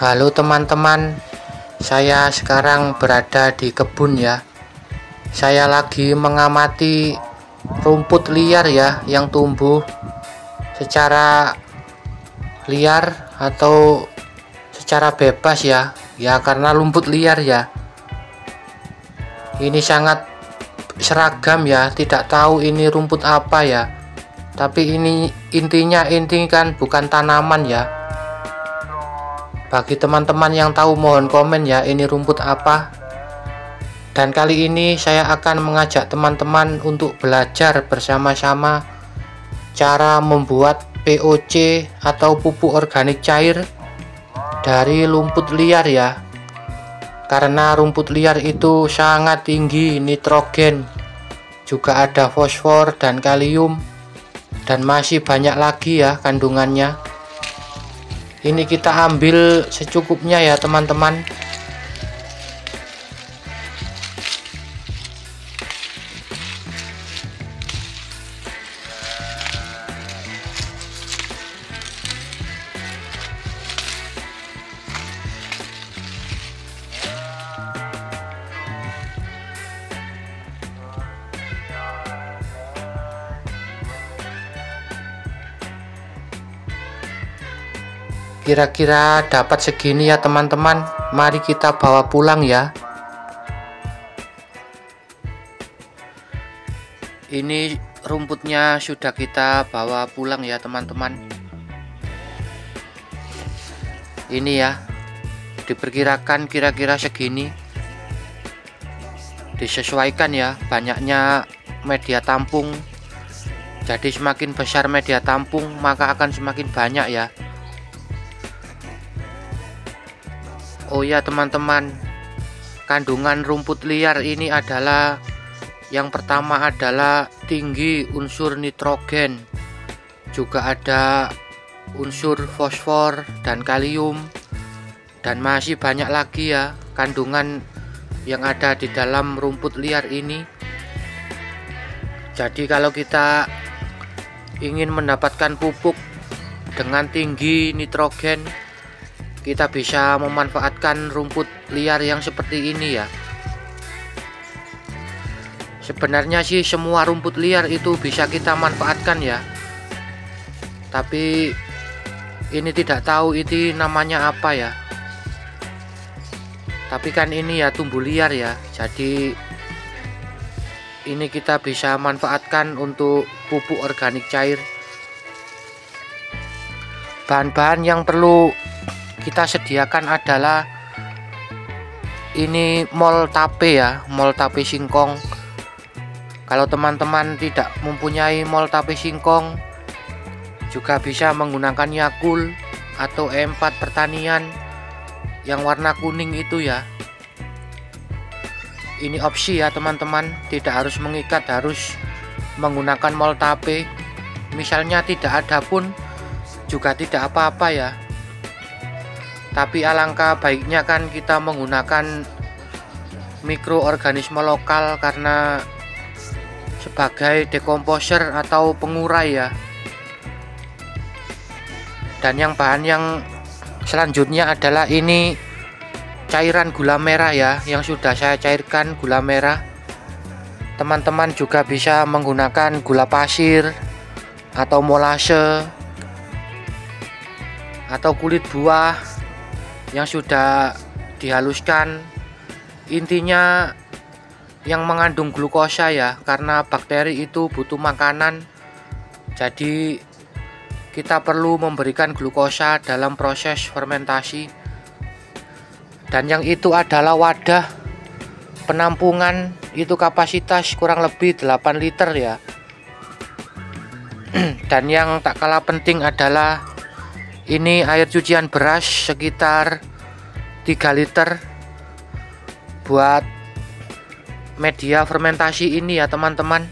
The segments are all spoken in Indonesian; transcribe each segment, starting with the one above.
Halo teman-teman, saya sekarang berada di kebun ya. Saya lagi mengamati rumput liar ya yang tumbuh secara liar atau secara bebas ya. Ya karena rumput liar ya. Ini sangat seragam ya, tidak tahu ini rumput apa ya. Tapi ini inti kan bukan tanaman ya. Bagi teman-teman yang tahu mohon komen ya, ini rumput apa. Dan kali ini saya akan mengajak teman-teman untuk belajar bersama-sama cara membuat POC atau pupuk organik cair dari rumput liar ya. Karena rumput liar itu sangat tinggi nitrogen, juga ada fosfor dan kalium, dan masih banyak lagi ya kandungannya. Ini kita ambil secukupnya ya teman-teman. Kira-kira dapat segini ya teman-teman. Mari kita bawa pulang ya. Ini rumputnya sudah kita bawa pulang ya teman-teman. Ini ya, diperkirakan kira-kira segini. Disesuaikan ya banyaknya media tampung. Jadi semakin besar media tampung maka akan semakin banyak ya. Oh ya teman-teman, kandungan rumput liar ini adalah yang pertama adalah tinggi unsur nitrogen, juga ada unsur fosfor dan kalium, dan masih banyak lagi ya kandungan yang ada di dalam rumput liar ini. Jadi kalau kita ingin mendapatkan pupuk dengan tinggi nitrogen, kita bisa memanfaatkan rumput liar yang seperti ini ya. Sebenarnya sih semua rumput liar itu bisa kita manfaatkan ya. Tapi ini tidak tahu itu namanya apa ya. Tapi kan ini ya tumbuh liar ya. Jadi ini kita bisa manfaatkan untuk pupuk organik cair. Bahan-bahan yang perlu kita sediakan adalah ini mol tape ya, mol tape singkong. Kalau teman-teman tidak mempunyai mol tape singkong, juga bisa menggunakan Yakul atau E4 pertanian yang warna kuning itu ya. Ini opsi ya teman-teman, tidak harus mengikat harus menggunakan mol tape. Misalnya tidak ada pun juga tidak apa-apa ya. Tapi alangkah baiknya kan kita menggunakan mikroorganisme lokal karena sebagai dekomposer atau pengurai ya. Dan yang bahan yang selanjutnya adalah ini cairan gula merah ya, yang sudah saya cairkan gula merah. Teman-teman juga bisa menggunakan gula pasir atau molase atau kulit buah yang sudah dihaluskan. Intinya yang mengandung glukosa ya, karena bakteri itu butuh makanan. Jadi kita perlu memberikan glukosa dalam proses fermentasi. Dan yang itu adalah wadah penampungan, itu kapasitas kurang lebih 8 liter ya. Dan yang tak kalah penting adalah ini air cucian beras sekitar 3 liter buat media fermentasi ini ya teman-teman.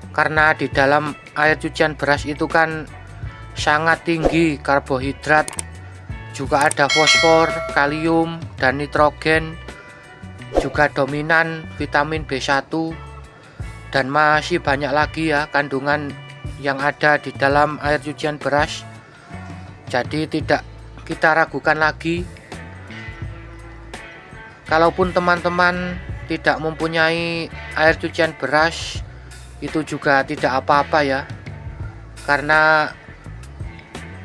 Karena di dalam air cucian beras itu kan sangat tinggi karbohidrat, juga ada fosfor, kalium, dan nitrogen, juga dominan vitamin B1, dan masih banyak lagi ya kandungan yang ada di dalam air cucian beras. Jadi tidak kita ragukan lagi. Kalaupun teman-teman tidak mempunyai air cucian beras, itu juga tidak apa-apa ya, karena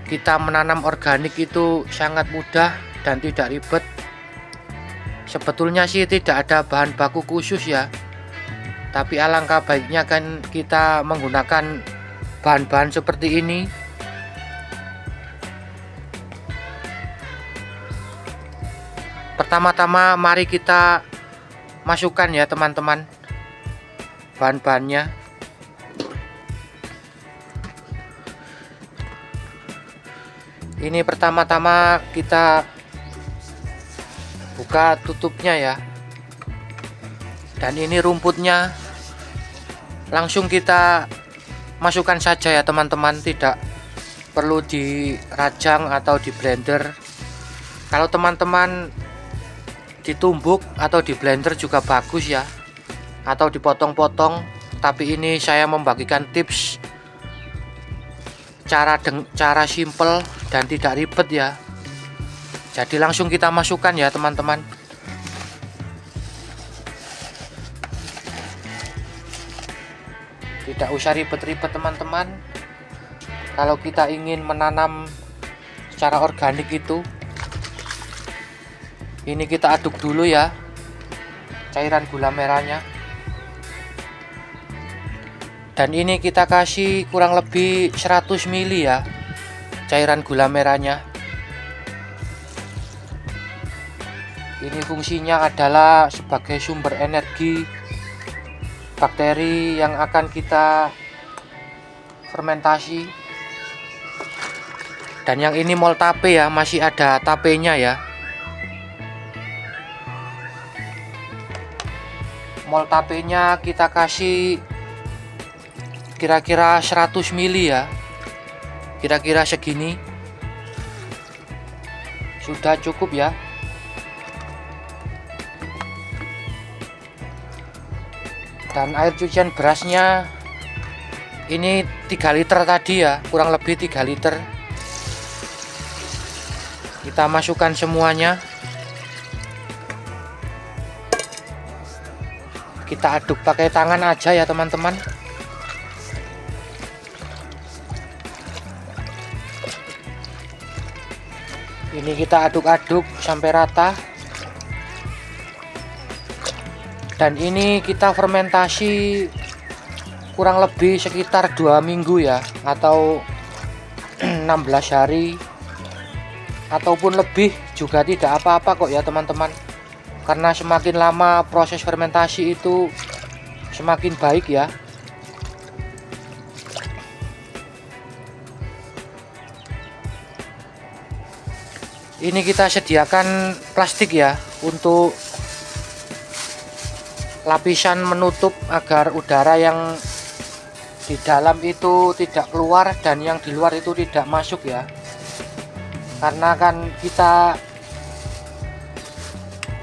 kita menanam organik itu sangat mudah dan tidak ribet. Sebetulnya sih tidak ada bahan baku khusus ya, tapi alangkah baiknya kan kita menggunakan bahan-bahan seperti ini. Pertama-tama mari kita masukkan ya teman-teman bahan-bahannya. Ini pertama-tama kita buka tutupnya ya, dan ini rumputnya langsung kita masukkan saja ya teman-teman, tidak perlu dirajang atau di blender. Kalau teman-teman ditumbuk atau di blender juga bagus ya, atau dipotong-potong, tapi ini saya membagikan tips cara simple dan tidak ribet ya. Jadi langsung kita masukkan ya teman-teman. Tidak usah ribet-ribet teman-teman. Kalau kita ingin menanam secara organik itu, ini kita aduk dulu ya cairan gula merahnya, dan ini kita kasih kurang lebih 100 ml ya cairan gula merahnya. Ini fungsinya adalah sebagai sumber energi bakteri yang akan kita fermentasi. Dan yang ini mol tape ya, masih ada tapenya ya. Mol tapenya kita kasih kira-kira 100 ml ya, kira-kira segini sudah cukup ya. Dan air cucian berasnya ini 3 liter tadi ya, kurang lebih 3 liter. Kita masukkan semuanya, kita aduk pakai tangan aja ya teman-teman. Ini kita aduk-aduk sampai rata, dan ini kita fermentasi kurang lebih sekitar 2 minggu ya, atau 16 hari ataupun lebih juga tidak apa-apa kok ya teman-teman, karena semakin lama proses fermentasi itu semakin baik ya. Ini kita sediakan plastik ya untuk lapisan menutup agar udara yang di dalam itu tidak keluar dan yang di luar itu tidak masuk ya, karena kan kita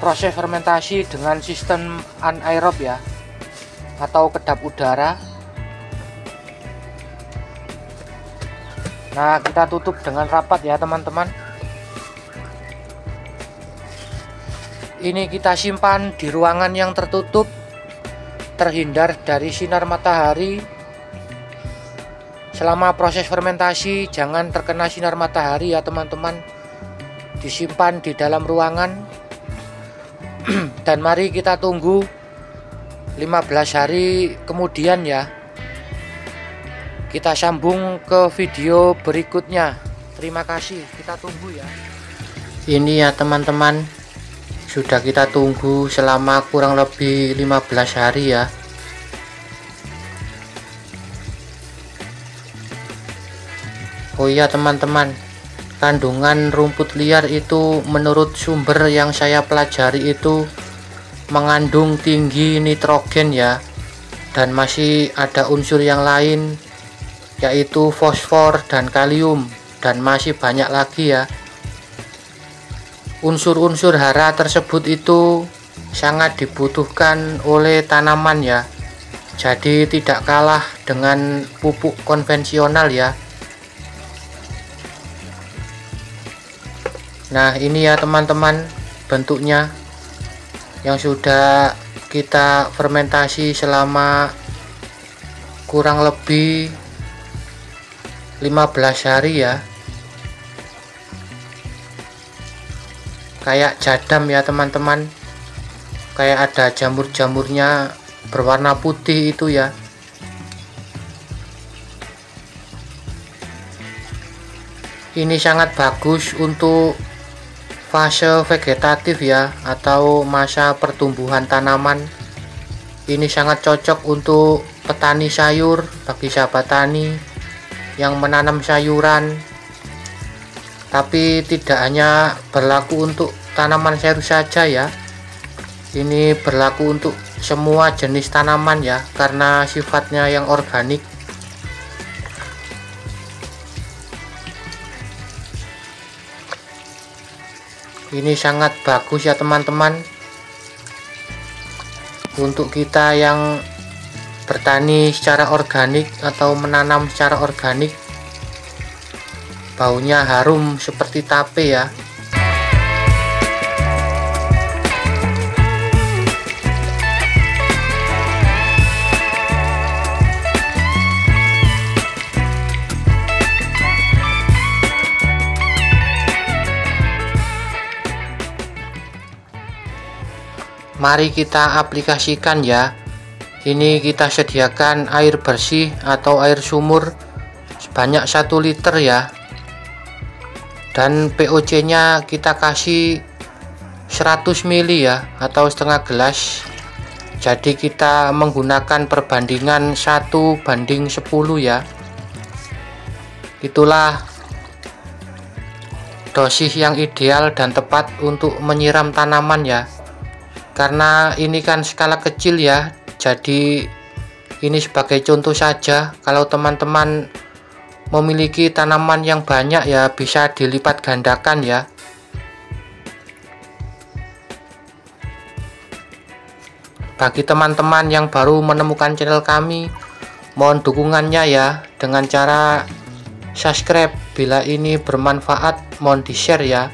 proses fermentasi dengan sistem anaerob ya, atau kedap udara. Nah, kita tutup dengan rapat ya teman-teman. Ini kita simpan di ruangan yang tertutup, terhindar dari sinar matahari. Selama proses fermentasi jangan terkena sinar matahari ya teman-teman, disimpan di dalam ruangan. Dan mari kita tunggu 15 hari kemudian ya, kita sambung ke video berikutnya. Terima kasih, kita tunggu ya. Ini ya teman-teman, sudah kita tunggu selama kurang lebih 15 hari ya. Oh iya teman-teman, kandungan rumput liar itu menurut sumber yang saya pelajari itu mengandung tinggi nitrogen ya, dan masih ada unsur yang lain yaitu fosfor dan kalium, dan masih banyak lagi ya. Unsur-unsur hara tersebut itu sangat dibutuhkan oleh tanaman ya, jadi tidak kalah dengan pupuk konvensional ya. Nah, ini ya teman-teman bentuknya yang sudah kita fermentasi selama kurang lebih 15 hari ya. Kayak jadam ya teman-teman, kayak ada jamur-jamurnya berwarna putih itu ya. Ini sangat bagus untuk fase vegetatif ya, atau masa pertumbuhan tanaman. Ini sangat cocok untuk petani sayur, bagi sahabat tani yang menanam sayuran. Tapi tidak hanya berlaku untuk tanaman sayur saja ya, ini berlaku untuk semua jenis tanaman ya, karena sifatnya yang organik. Ini sangat bagus ya teman-teman untuk kita yang bertani secara organik atau menanam secara organik. Baunya harum seperti tape ya. Mari kita aplikasikan ya. Ini kita sediakan air bersih atau air sumur sebanyak 1 liter ya, dan POC nya kita kasih 100 ml ya, atau setengah gelas. Jadi kita menggunakan perbandingan 1:10 ya. Itulah dosis yang ideal dan tepat untuk menyiram tanaman ya, karena ini kan skala kecil ya. Jadi ini sebagai contoh saja. Kalau teman-teman memiliki tanaman yang banyak ya, bisa dilipat gandakan ya. Bagi teman-teman yang baru menemukan channel kami, mohon dukungannya ya, dengan cara subscribe. Bila ini bermanfaat, mohon di share ya.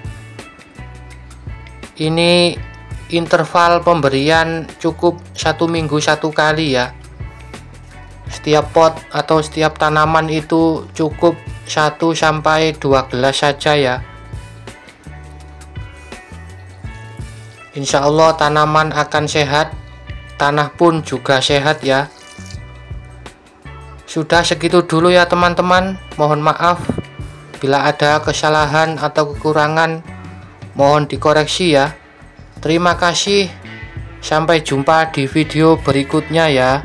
Ini interval pemberian cukup 1 minggu 1 kali ya. Setiap pot atau setiap tanaman itu cukup 1-2 gelas saja ya. Insya Allah tanaman akan sehat, tanah pun juga sehat ya. Sudah segitu dulu ya teman-teman. Mohon maaf bila ada kesalahan atau kekurangan, mohon dikoreksi ya. Terima kasih, sampai jumpa di video berikutnya ya.